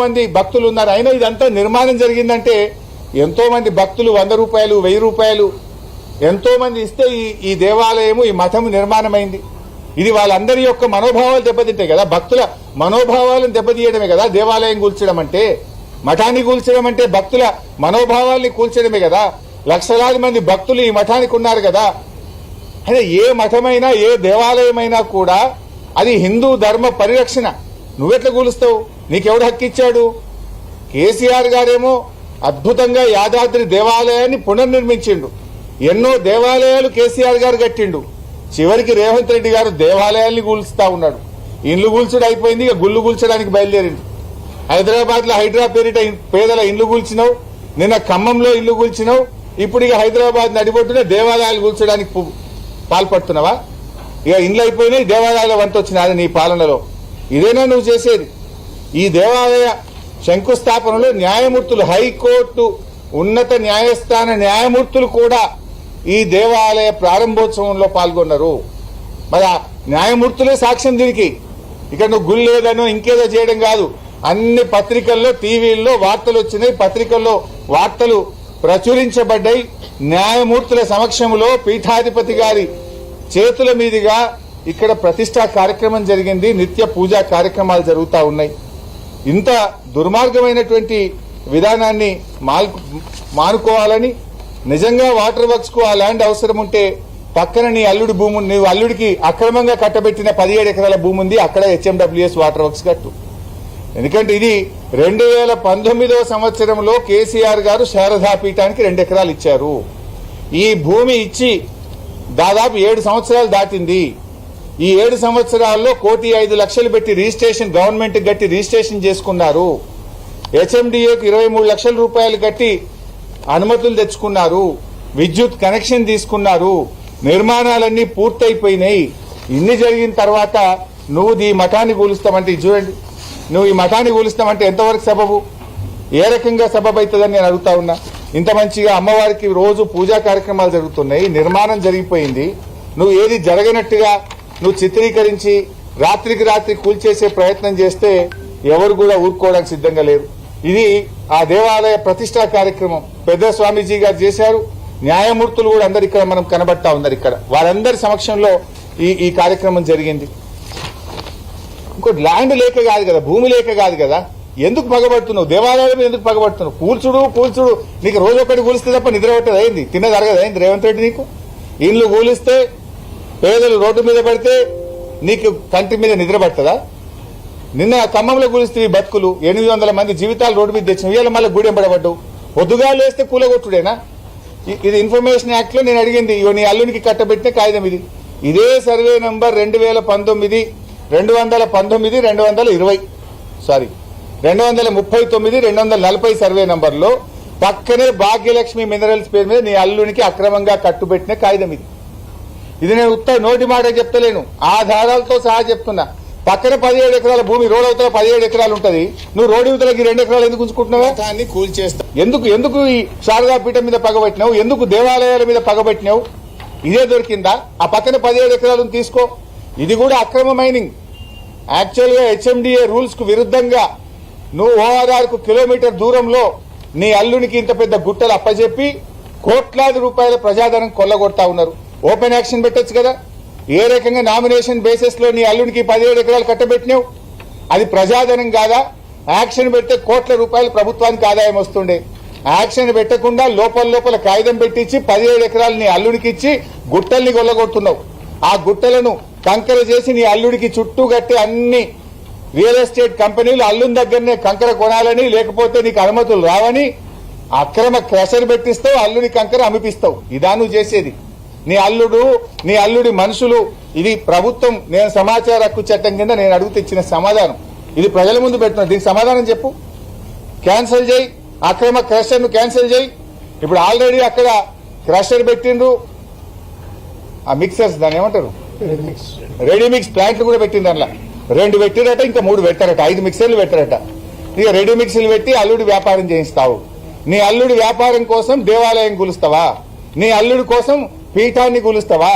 మంది భక్తులు ఉన్నారు. అయినా ఇదంతా నిర్మాణం జరిగిందంటే ఎంతో మంది భక్తులు 100 రూపాయలు 1000 రూపాయలు ఎంతో మంది ఇస్తే ఈ దేవాలయము ఈ మఠము నిర్మాణమైంది. ఇది వాళ్ళందరి యొక్క మనోభావాలు దెబ్బతింటాయి కదా, భక్తుల మనోభావాలను దెబ్బతీయడమే కదా దేవాలయం కూల్చడం అంటే. మఠాన్ని కూల్చడం అంటే భక్తుల మనోభావాల్ని కూల్చడమే కదా. లక్షలాది మంది భక్తులు ఈ మఠానికి ఉన్నారు కదా. అంటే ఏ మఠమైనా ఏ దేవాలయమైనా కూడా అది హిందూ ధర్మ పరిరక్షణ. నువ్వెట్లా కూలుస్తావు? నీకెవడు హక్కు ఇచ్చాడు? కేసీఆర్ గారేమో అద్భుతంగా యాదాద్రి దేవాలయాన్ని పునర్నిర్మించిండు. ఎన్నో దేవాలయాలు కేసీఆర్ గారు కట్టిండు. చివరికి రేవంత్ రెడ్డి గారు దేవాలయాల్ని కూల్చుతా ఉన్నాడు. ఇండ్లు కూల్చుడు అయిపోయింది, ఇక గుళ్ళు కూల్చడానికి బయలుదేరిండు. హైదరాబాద్ లో హైడ్రా పేరిట పేదల ఇండ్లు కూల్చినావు, నిన్న ఖమ్మంలో ఇల్లు కూల్చినావు, ఇప్పుడు ఇక హైదరాబాద్ నడిబొట్టునే దేవాలయాలు కూల్చడానికి పాల్పడుతున్నావా? ఇక ఇండ్లు అయిపోయినాయి, దేవాలయాల వంట వచ్చినాది నీ పాలనలో. ఇదేనా నువ్వు చేసేది? ఈ దేవాలయ శంకుస్థాపనలో న్యాయమూర్తులు, హైకోర్టు ఉన్నత న్యాయస్థాన న్యాయమూర్తులు కూడా ఈ దేవాలయ ప్రారంభోత్సవంలో పాల్గొన్నారు. మరి ఆ న్యాయమూర్తులే సాక్ష్యం దీనికి. ఇక్కడ నువ్వు గుళ్ళు లేదనో ఇంకేదో చేయడం కాదు. అన్ని పత్రికల్లో టీవీల్లో వార్తలు వచ్చినాయి, పత్రికల్లో వార్తలు ప్రచురించబడ్డాయి. న్యాయమూర్తుల సమక్షంలో పీఠాధిపతి గారి చేతుల మీదుగా ఇక్కడ ప్రతిష్టా కార్యక్రమం జరిగింది. నిత్య పూజా కార్యక్రమాలు జరుగుతూ ఉన్నాయి. ఇంత దుర్మార్గమైనటువంటి విధానాన్ని మానుకోవాలని, నిజంగా వాటర్ వర్క్స్ కు ఆ ల్యాండ్ అవసరం ఉంటే పక్కన నీ అల్లుడి భూమి, నీవు అల్లుడికి అక్రమంగా కట్టబెట్టిన 17 ఎకరాల భూమి ఉంది, అక్కడ హెచ్ఎండబ్ల్యూఎస్ వాటర్ వర్క్స్ కట్టు. ఎందుకంటే ఇది 2019వ సంవత్సరంలో కేసీఆర్ గారు శారదా పీఠానికి 2 ఎకరాలు ఇచ్చారు. ఈ భూమి ఇచ్చి దాదాపు 7 సంవత్సరాలు దాటింది. ఈ 7 సంవత్సరాల్లో 1,05,00,000 పెట్టి రిజిస్ట్రేషన్ గవర్నమెంట్ కట్టి రిజిస్ట్రేషన్ చేసుకున్నారు. హెచ్ఎండిఏకు 23 లక్షల రూపాయలు కట్టి అనుమతులు తెచ్చుకున్నారు. విద్యుత్ కనెక్షన్ తీసుకున్నారు. నిర్మాణాలన్నీ పూర్తయిపోయినాయి. ఇన్ని జరిగిన తర్వాత నువ్వు ఈ మఠాన్ని కూలుస్తామంటే, చూడండి, నువ్వు ఈ మఠాన్ని కూలుస్తామంటే ఎంతవరకు సబబు, ఏ రకంగా సబబు అవుతుందని నేను అడుగుతా ఉన్నా. ఇంత మంచిగా అమ్మవారికి రోజు పూజా కార్యక్రమాలు జరుగుతున్నాయి, నిర్మాణం జరిగిపోయింది. నువ్వు ఏది జరగనట్టుగా నువ్వు చిత్రీకరించి రాత్రికి రాత్రి కూల్చేసే ప్రయత్నం చేస్తే ఎవరు కూడా ఊరుకోవడానికి సిద్ధంగా లేరు. ఇది ఆ దేవాలయ ప్రతిష్టా కార్యక్రమం పెద్ద స్వామీజీ గారు చేశారు. న్యాయమూర్తులు కూడా అందరు ఇక్కడ మనం కనబడతా ఉన్నారు. ఇక్కడ వారందరి సమక్షంలో ఈ కార్యక్రమం జరిగింది. ఇంకోటి ల్యాండ్ లేక కాదు కదా, భూమి లేక కాదు కదా. ఎందుకు పగబడుతున్నావు? దేవాలయాల మీద ఎందుకు పగబడుతున్నావు? కూల్చుడు నీకు రోజు ఒకటి కూలిస్తే తప్ప నిద్ర పట్టదు అయింది, తిన్నది అరగదు అయింది రేవంత్ రెడ్డి నీకు. ఇల్లు కూలిస్తే పేదలు రోడ్డు మీద పడితే నీకు కంటి మీద నిద్ర పట్టదా? నిన్న ఖమ్మంలో కూలిస్తే బతుకులు 800 మంది జీవితాలు రోడ్డు మీద తెచ్చిన ఇవాళ మళ్ళీ గూడెం పడబడ్డావు. పొద్దుగా లేస్తే కూలగొట్టుడేనా? ఇది ఇన్ఫర్మేషన్ యాక్ట్ లో నేను అడిగింది. నీ అల్లునికి కట్టబెట్టిన కాగితం ఇది. ఇదే సర్వే నంబర్ 2019 239 సర్వే నంబర్లో పక్కనే భాగ్యలక్ష్మి మినరల్స్ పేరు మీద నీ అల్లునికి అక్రమంగా కట్టుబెట్టిన కాగితం ఇది. ఇది నేను నోటి మాట చెప్తలేను, ఆధారాలతో సహా చెప్తున్నా. పక్కన 17 ఎకరాల భూమి, రోడ్ అవతల 17 ఎకరాలు ఉంటది. నువ్వు రోడ్డు అవతలకి 2 ఎకరాలు ఎందుకు ఉంచుకుంటున్నావా? దాన్ని కూల్చేస్తావు. ఎందుకు ఈ శారదా పీఠం మీద పగబట్టినావు? ఎందుకు దేవాలయాల మీద పగబట్టినావు? ఇదే దొరికిందా? ఆ పక్కన 17 ఎకరాలను తీసుకో. ఇది కూడా అక్రమ మైనింగ్. యాక్చువల్ గా హెచ్ఎండిఏ రూల్స్ కు విరుద్ధంగా నువ్వు ఓఆర్ఆర్ కు కిలోమీటర్ దూరంలో నీ అల్లునికి ఇంత పెద్ద గుట్టలు అప్పచెప్పి కోట్లాది రూపాయల ప్రజాధనం కొల్లగొడతా ఉన్నారు. ఓపెన్ యాక్షన్ పెట్టొచ్చు కదా. ఏ రకంగా నామినేషన్ బేసిస్ లో నీ అల్లునికి 17 ఎకరాలు కట్టబెట్టినావు? అది ప్రజాధనం కాదా? యాక్షన్ పెడితే కోట్ల రూపాయలు ప్రభుత్వానికి ఆదాయం వస్తుండే. యాక్షన్ పెట్టకుండా లోపల కాగితం పెట్టించి 17 ఎకరాలు నీ అల్లునికి ఇచ్చి గుట్టల్ని కొల్లగొడుతున్నావు. ఆ గుట్టలను కంకర చేసి నీ అల్లుడికి చుట్టూ కట్టి అన్ని రియల్ ఎస్టేట్ కంపెనీలు అల్లుని దగ్గరనే కంకర కొనాలని, లేకపోతే నీకు అనుమతులు రావని అక్రమ క్రషర్ పెట్టిస్తావు, అల్లుని కంకర అమిపిస్తావు. ఇదా నువ్వు చేసేది? నీ అల్లుడి మనుషులు. ఇది ప్రభుత్వం, నేను సమాచార హక్కు చట్టం కింద నేను అడుగుతూ ఇచ్చిన సమాధానం. ఇది ప్రజల ముందు పెడుతున్నా. దీనికి సమాధానం చెప్పు. క్యాన్సిల్ చేయి, అక్రమ క్రషర్ ను క్యాన్సిల్ చేయి. ఇప్పుడు ఆల్రెడీ అక్కడ క్రషర్ పెట్టిండ్రు, ఆ మిక్సర్స్ దాన్ని ఏమంటారు, రెడీమిక్స్ ప్లాంట్లు కూడా పెట్టింది. అందులో 2 పెట్టిరట, ఇంకా 3 పెట్టారట, 5 మిక్సర్లు పెట్టారట. ఇక రెడీ మిక్సర్లు పెట్టి అల్లుడి వ్యాపారం చేయిస్తావు. నీ అల్లుడి వ్యాపారం కోసం దేవాలయం కూలుస్తావా? నీ అల్లుడి కోసం పీఠాన్ని కూలుస్తావా?